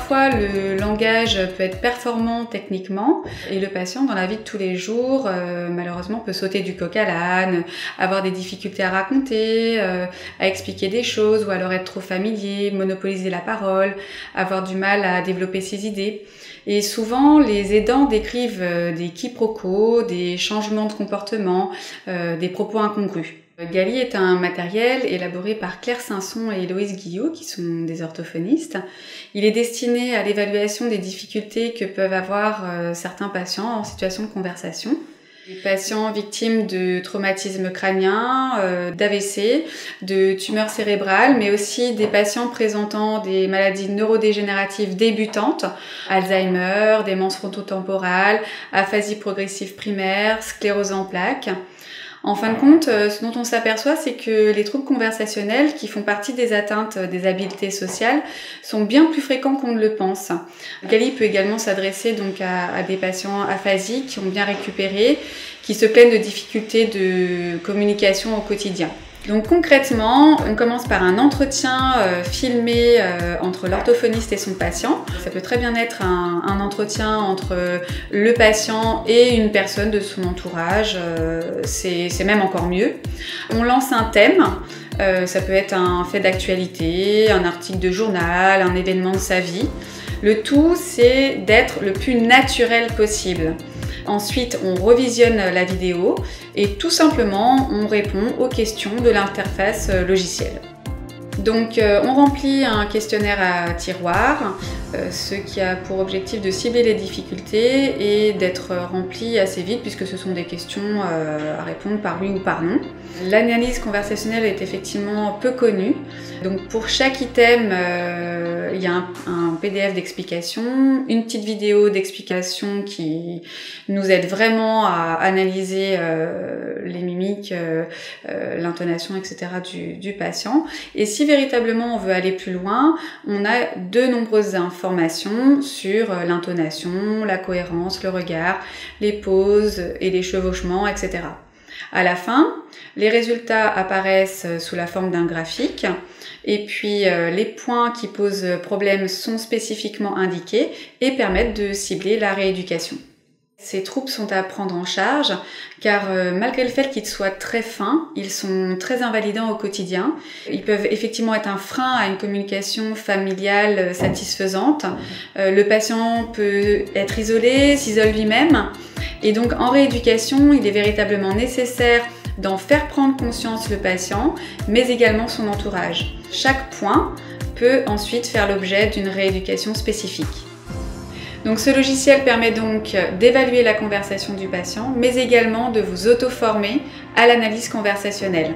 parfois le langage peut être performant techniquement et le patient dans la vie de tous les jours malheureusement peut sauter du coq à l'âne, avoir des difficultés à raconter, à expliquer des choses ou alors être trop familier, monopoliser la parole, avoir du mal à développer ses idées. Et souvent, les aidants décrivent des quiproquos, des changements de comportement, des propos incongrus. Gali est un matériel élaboré par Claire Sanson et Héloïse Guillot, qui sont des orthophonistes. Il est destiné à l'évaluation des difficultés que peuvent avoir certains patients en situation de conversation. Les patients victimes de traumatismes crâniens, d'AVC, de tumeurs cérébrales, mais aussi des patients présentant des maladies neurodégénératives débutantes, Alzheimer, démence frontotemporale, aphasie progressive primaire, sclérose en plaques. En fin de compte, ce dont on s'aperçoit, c'est que les troubles conversationnels, qui font partie des atteintes des habiletés sociales, sont bien plus fréquents qu'on ne le pense. Gali peut également s'adresser donc à des patients aphasiques qui ont bien récupéré, qui se plaignent de difficultés de communication au quotidien. Donc concrètement, on commence par un entretien filmé entre l'orthophoniste et son patient. Ça peut très bien être un entretien entre le patient et une personne de son entourage, c'est même encore mieux. On lance un thème, ça peut être un fait d'actualité, un article de journal, un événement de sa vie. Le tout, c'est d'être le plus naturel possible. Ensuite, on revisionne la vidéo et tout simplement, on répond aux questions de l'interface logicielle. Donc, on remplit un questionnaire à tiroir, ce qui a pour objectif de cibler les difficultés et d'être rempli assez vite puisque ce sont des questions à répondre par oui ou par non. L'analyse conversationnelle est effectivement peu connue. Donc, pour chaque item, il y a un PDF d'explication, une petite vidéo d'explication qui nous aide vraiment à analyser les mimiques, l'intonation, etc. du patient. Et si véritablement on veut aller plus loin, on a de nombreuses informations sur l'intonation, la cohérence, le regard, les pauses et les chevauchements, etc. À la fin, les résultats apparaissent sous la forme d'un graphique et puis les points qui posent problème sont spécifiquement indiqués et permettent de cibler la rééducation. Ces troubles sont à prendre en charge car malgré le fait qu'ils soient très fins, ils sont très invalidants au quotidien. Ils peuvent effectivement être un frein à une communication familiale satisfaisante. Le patient peut être isolé, s'isole lui-même. Et donc en rééducation, il est véritablement nécessaire d'en faire prendre conscience le patient, mais également son entourage. Chaque point peut ensuite faire l'objet d'une rééducation spécifique. Donc ce logiciel permet donc d'évaluer la conversation du patient, mais également de vous auto-former à l'analyse conversationnelle.